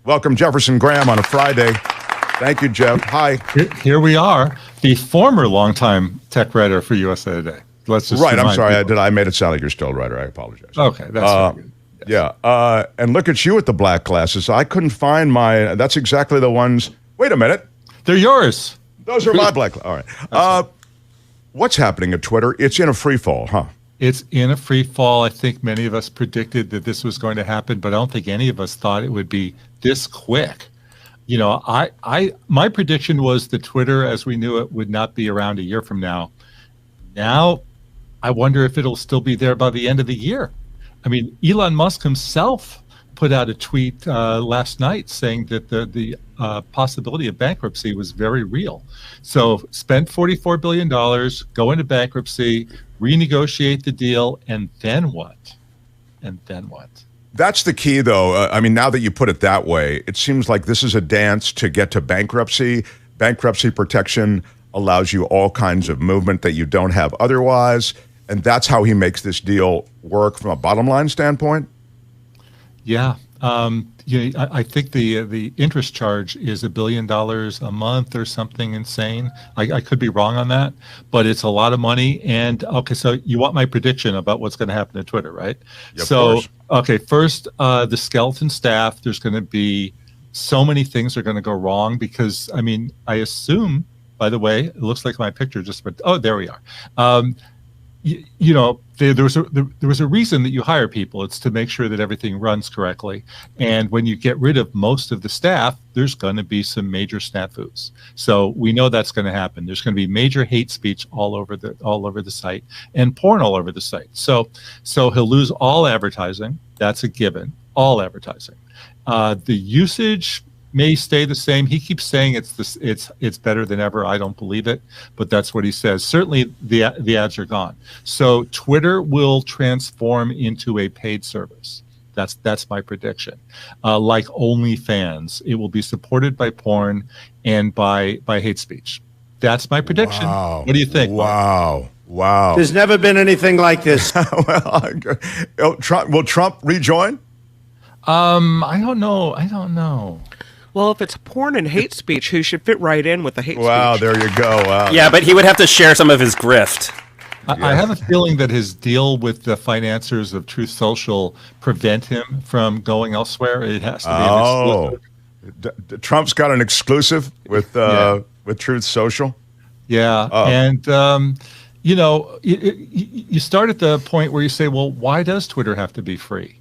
Welcome, Jefferson Graham, on a Friday. Thank you, Jeff. Hi. Here we are, the former longtime tech writer for USA Today. Let's just I'm sorry. I made it sound like you're still a writer. I apologize. Okay, that's very good. Yes. Yeah. And look at you with the black glasses. I couldn't find my. That's exactly the ones. Wait a minute. They're yours. Those are my black. All right. What's happening at Twitter? It's in a free fall, huh? It's in a free fall. I think many of us predicted that this was going to happen, but I don't think any of us thought it would be this quick. You know, my prediction was that Twitter, as we knew it, would not be around a year from now. Now, I wonder if it'll still be there by the end of the year. I mean, Elon Musk himself put out a tweet last night saying that the possibility of bankruptcy was very real. So spend $44 billion, go into bankruptcy, renegotiate the deal, and then what? And then what? That's the key, though. I mean, now that you put it that way, it seems like this is a dance to get to bankruptcy. Bankruptcy protection allows you all kinds of movement that you don't have otherwise. And that's how he makes this deal work from a bottom line standpoint? Yeah. I think the interest charge is $1 billion a month or something insane. I could be wrong on that, but it's a lot of money. And okay, so you want my prediction about what's going to happen to Twitter, right? Yeah, so, okay, first, the skeleton staff, there's going to be so many things are going to go wrong because, I mean, I assume, by the way, it looks like my picture just went, oh, there we are. You know, there was a reason that you hire people. It's to make sure that everything runs correctly. And when you get rid of most of the staff, there's going to be some major snafus. So we know that's going to happen. There's going to be major hate speech all over the site and porn all over the site. So he'll lose all advertising. That's a given. All advertising. The usage may stay the same. He keeps saying it's better than ever. I don't believe it, but that's what he says. Certainly the ads are gone. So Twitter will transform into a paid service. That's my prediction. Like OnlyFans, it will be supported by porn and by hate speech. That's my prediction. Wow. What do you think? Wow. Wow. There's never been anything like this. Will Trump rejoin? I don't know. Well, if it's porn and hate speech, he should fit right in with the hate speech. Wow, there you go. Wow. Yeah, but he would have to share some of his grift. I have a feeling that his deal with the financiers of Truth Social prevent him from going elsewhere. It has to be an exclusive. Trump's got an exclusive with Truth Social? Yeah, and you know, you start at the point where you say, well, why does Twitter have to be free,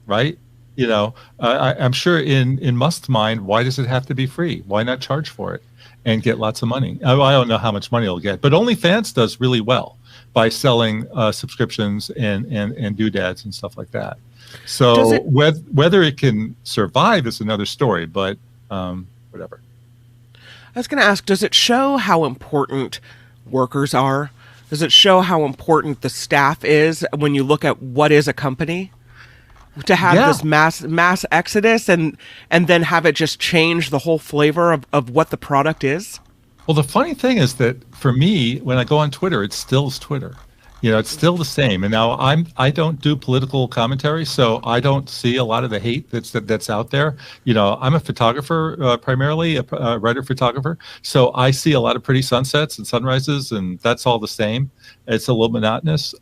right? You know, I'm sure in Musk's mind, why does it have to be free? Why not charge for it and get lots of money? I don't know how much money he'll get, but OnlyFans does really well by selling subscriptions and doodads and stuff like that. So whether it can survive is another story, but whatever. I was going to ask, does it show how important workers are? Does it show how important the staff is when you look at what is a company? To have this mass exodus and then have it just change the whole flavor of what the product is? Well, the funny thing is that for me, when I go on Twitter, it still is Twitter. You know, it's still the same. And now I don't do political commentary, so I don't see a lot of the hate that's out there. You know, I'm a photographer, primarily a writer photographer, so I see a lot of pretty sunsets and sunrises, and that's all the same. It's a little monotonous.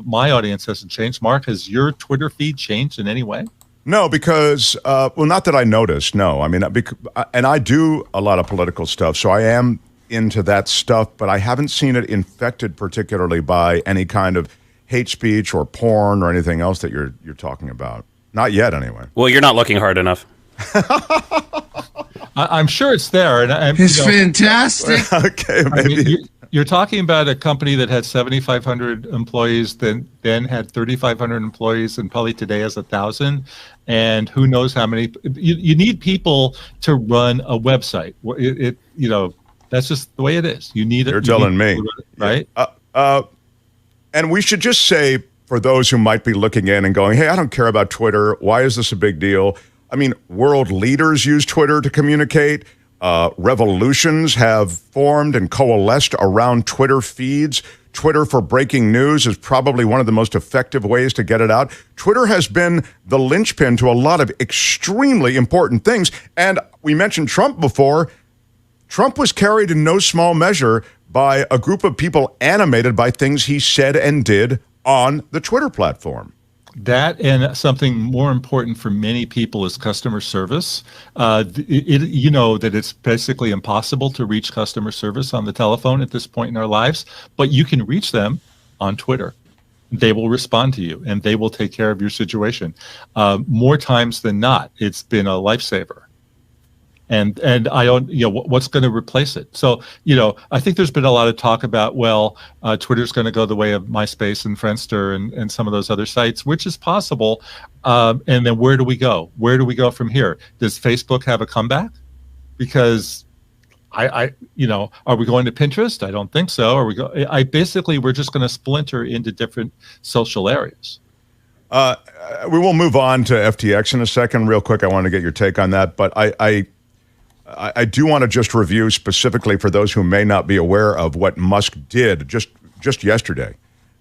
My audience hasn't changed. Mark, has your Twitter feed changed in any way? No, because, well, not that I noticed, no. I mean, and I do a lot of political stuff, so I am into that stuff, but I haven't seen it infected particularly by any kind of hate speech or porn or anything else that you're talking about. Not yet, anyway. Well, you're not looking hard enough. I'm sure it's there. And it's fantastic. Okay, maybe. I mean, you're talking about a company that had 7,500 employees, then had 3,500 employees, and probably today has 1,000. And who knows how many? You need people to run a website. You know, that's just the way it is. You need it. You're telling me, right? And we should just say, for those who might be looking in and going, "Hey, I don't care about Twitter. Why is this a big deal?" I mean, world leaders use Twitter to communicate. Revolutions have formed and coalesced around Twitter feeds. Twitter for breaking news is probably one of the most effective ways to get it out. Twitter has been the linchpin to a lot of extremely important things. And we mentioned Trump before. Trump was carried in no small measure by a group of people animated by things he said and did on the Twitter platform. That and something more important for many people is customer service. You know that it's basically impossible to reach customer service on the telephone at this point in our lives, but you can reach them on Twitter. They will respond to you and they will take care of your situation. More times than not, it's been a lifesaver. And I don't, what's going to replace it? So, I think there's been a lot of talk about, Twitter's going to go the way of MySpace and Friendster and some of those other sites, which is possible. And then where do we go? Where do we go from here? Does Facebook have a comeback? Because are we going to Pinterest? I don't think so. We're just going to splinter into different social areas. We will move on to FTX in a second. Real quick, I want to get your take on that, but I do want to just review specifically for those who may not be aware of what Musk did just yesterday.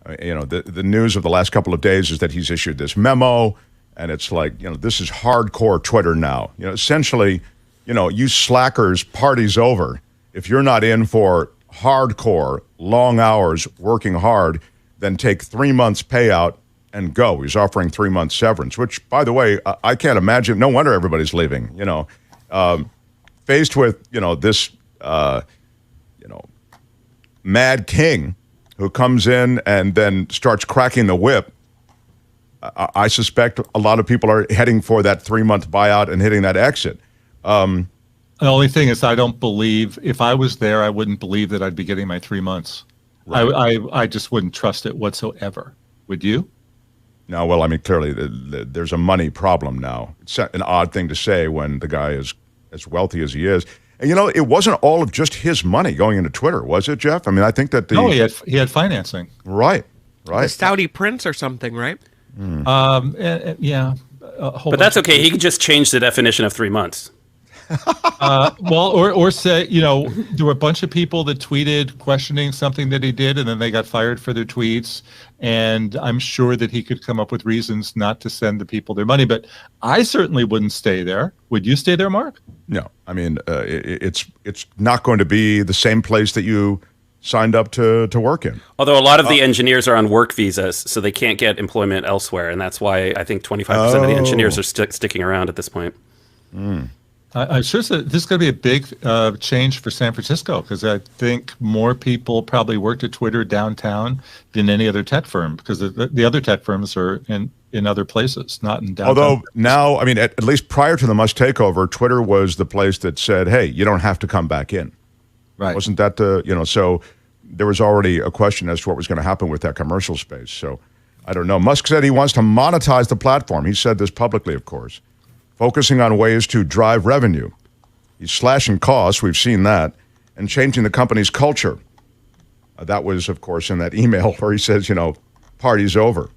The news of the last couple of days is that he's issued this memo, and it's like, this is hardcore Twitter now. Essentially, you slackers, party's over. If you're not in for hardcore, long hours, working hard, then take 3 months payout and go. He's offering 3 months severance, which, by the way, I can't imagine. No wonder everybody's leaving, faced with, this, mad king who comes in and then starts cracking the whip. I suspect a lot of people are heading for that 3 month buyout and hitting that exit. The only thing is, I don't believe, if I was there, I wouldn't believe that I'd be getting my 3 months. Right. I just wouldn't trust it whatsoever. Would you? No, well, I mean, clearly there's a money problem now. It's an odd thing to say when the guy is as wealthy as he is. And, it wasn't all of just his money going into Twitter, was it, Jeff? I mean, I think that No, he had financing. Right. The Saudi prince or something, right? Yeah. But that's okay. He could just change the definition of 3 months. Or say, there were a bunch of people that tweeted questioning something that he did, and then they got fired for their tweets. And I'm sure that he could come up with reasons not to send the people their money. But I certainly wouldn't stay there. Would you stay there, Mark? No. I mean, it's not going to be the same place that you signed up to work in. Although a lot of the engineers are on work visas, so they can't get employment elsewhere. And that's why I think 25% of the engineers are sticking around at this point. I'm sure this is going to be a big change for San Francisco, because I think more people probably worked at Twitter downtown than any other tech firm, because the other tech firms are in other places, not in downtown. Although now, I mean, at least prior to the Musk takeover, Twitter was the place that said, hey, you don't have to come back in. Right. Wasn't that so there was already a question as to what was going to happen with that commercial space. So I don't know. Musk said he wants to monetize the platform. He said this publicly, of course, focusing on ways to drive revenue. He's slashing costs, we've seen that, and changing the company's culture. That was, of course, in that email where he says, party's over.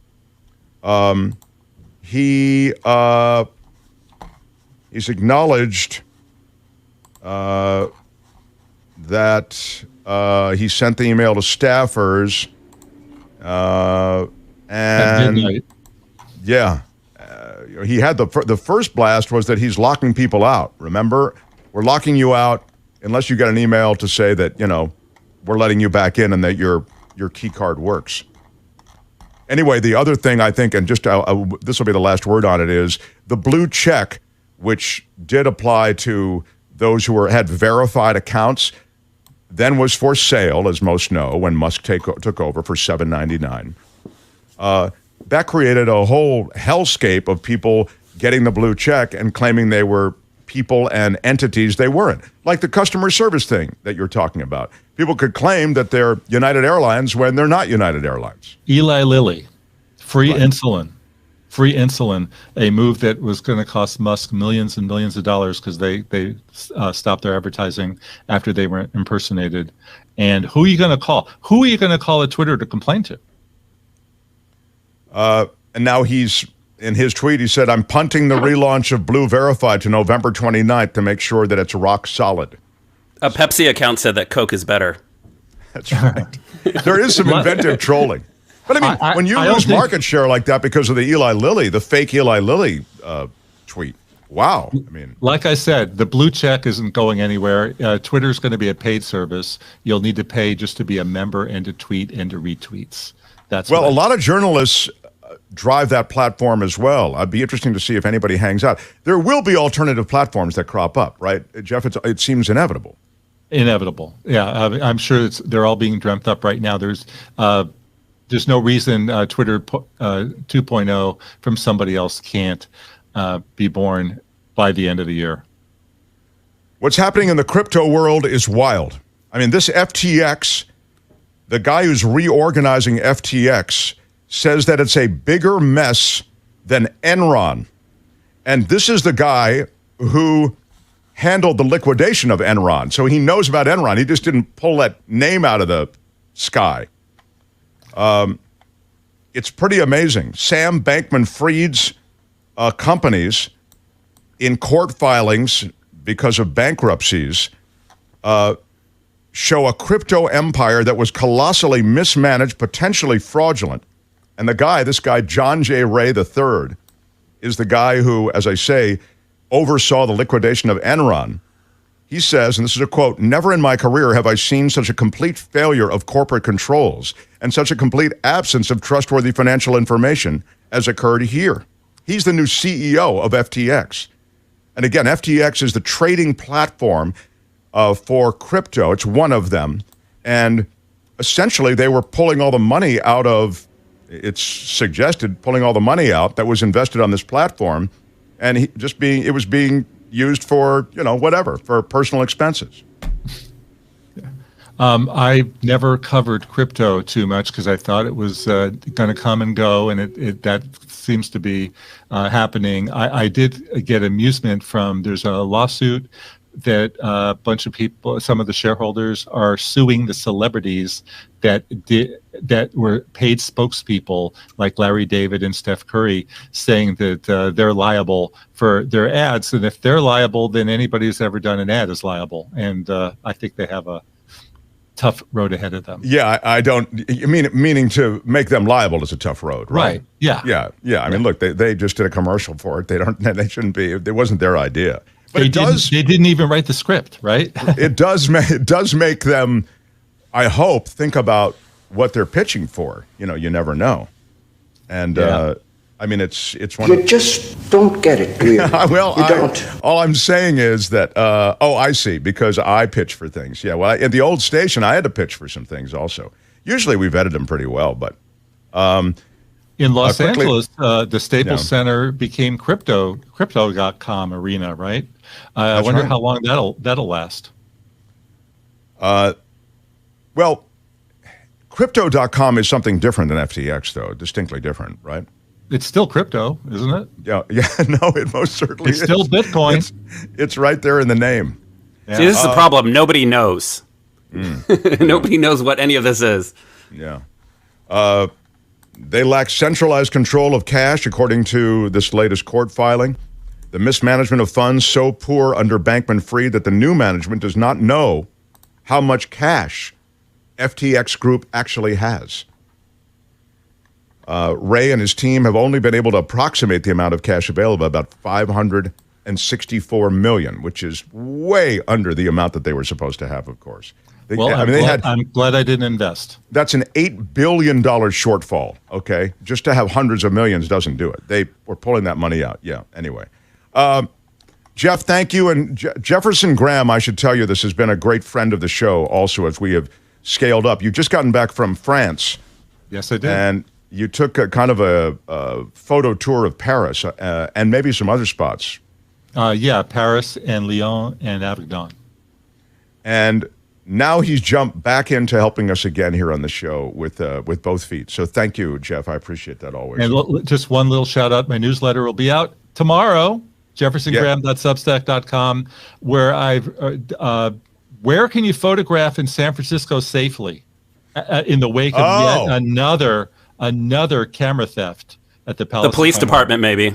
He's acknowledged that he sent the email to staffers, and midnight. Yeah. He had the first blast was that he's locking people out. Remember, we're locking you out unless you get an email to say that, we're letting you back in and that your key card works. Anyway, the other thing I think, and just this will be the last word on it, is the blue check, which did apply to those who had verified accounts, then was for sale, as most know, when Musk took over for $7.99. That created a whole hellscape of people getting the blue check and claiming they were people and entities they weren't. Like the customer service thing that you're talking about. People could claim that they're United Airlines when they're not United Airlines. Eli Lilly, free insulin, a move that was going to cost Musk millions and millions of dollars because they stopped their advertising after they were impersonated. And who are you going to call? Who are you going to call at Twitter to complain to? And now in his tweet, he said, I'm punting the relaunch of Blue Verified to November 29th to make sure that it's rock solid. A Pepsi account said that Coke is better. That's right. There is some inventive trolling. But I mean, when you lose market share like that because of the fake Eli Lilly tweet, wow. I mean, like I said, the blue check isn't going anywhere. Twitter's going to be a paid service. You'll need to pay just to be a member and to tweet and to retweets. That's well, a lot of journalists drive that platform as well. I'd be interesting to see if anybody hangs out. There will be alternative platforms that crop up, right, Jeff? It seems inevitable. Inevitable, yeah. I'm sure they're all being dreamt up right now. There's no reason Twitter 2.0 from somebody else can't be born by the end of the year. What's happening in the crypto world is wild. I mean, this FTX, the guy who's reorganizing FTX says that it's a bigger mess than Enron. And this is the guy who handled the liquidation of Enron. So he knows about Enron. He just didn't pull that name out of the sky. It's pretty amazing. Sam Bankman-Fried's companies in court filings because of bankruptcies show a crypto empire that was colossally mismanaged, potentially fraudulent. And this guy, John J. Ray III, is the guy who, as I say, oversaw the liquidation of Enron. He says, and this is a quote, "Never in my career have I seen such a complete failure of corporate controls and such a complete absence of trustworthy financial information as occurred here." He's the new CEO of FTX. And again, FTX is the trading platform for crypto. It's one of them. And essentially, they were pulling all the money out of, it's suggested, pulling all the money out that was invested on this platform. And it was being used for, whatever, for personal expenses. I never covered crypto too much because I thought it was going to come and go, and that seems to be happening. I did get amusement from, there's a lawsuit that a bunch of people, some of the shareholders are suing the celebrities that were paid spokespeople like Larry David and Steph Curry, saying that they're liable for their ads. And if they're liable, then anybody who's ever done an ad is liable. And I think they have a tough road ahead of them. Yeah, I don't, meaning to make them liable is a tough road, right? Yeah. Yeah. I mean, look, they just did a commercial for it. They shouldn't be, it wasn't their idea. But they didn't even write the script, right? It does make them, I hope, think about what they're pitching for. You never know. And I mean, it's one. You just don't get it, do you? Well, you don't. All I'm saying is that. I see. Because I pitch for things. Yeah. Well, at the old station, I had to pitch for some things also. Usually, we vetted them pretty well, but. In Los Angeles, the Staples Center became crypto.com arena, right? I wonder how long that'll last. Well, crypto.com is something different than FTX, though. Distinctly different, right? It's still crypto, isn't it? Yeah. No, it most certainly is. It's still Bitcoin. It's right there in the name. Yeah. See, this is the problem. Nobody knows. Nobody knows what any of this is. Yeah. They lack centralized control of cash, according to this latest court filing. The mismanagement of funds so poor under Bankman-Fried that the new management does not know how much cash FTX Group actually has. Ray and his team have only been able to approximate the amount of cash available, about $564 million, which is way under the amount that they were supposed to have, of course. I'm glad I didn't invest. That's an $8 billion shortfall, okay? Just to have hundreds of millions doesn't do it. They were pulling that money out. Yeah, anyway. Jeff, thank you. And Jefferson Graham, I should tell you, this has been a great friend of the show also as we have scaled up. You've just gotten back from France. Yes, I did. And you took a kind of a photo tour of Paris and maybe some other spots. Paris and Lyon and Avignon. And now he's jumped back into helping us again here on the show with both feet. So thank you, Jeff. I appreciate that always. And just one little shout out. My newsletter will be out tomorrow, jeffersongraham.substack.com, where where can you photograph in San Francisco safely in the wake of yet another camera theft at the Palace? The police department, maybe.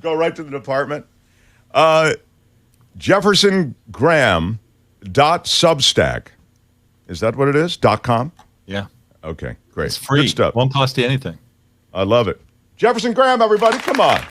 Go right to the department. Jefferson Graham .substack. Is that what it is? .com? Yeah. Okay, great. It's free. Good stuff. Won't cost you anything. I love it. Jefferson Graham, everybody, come on.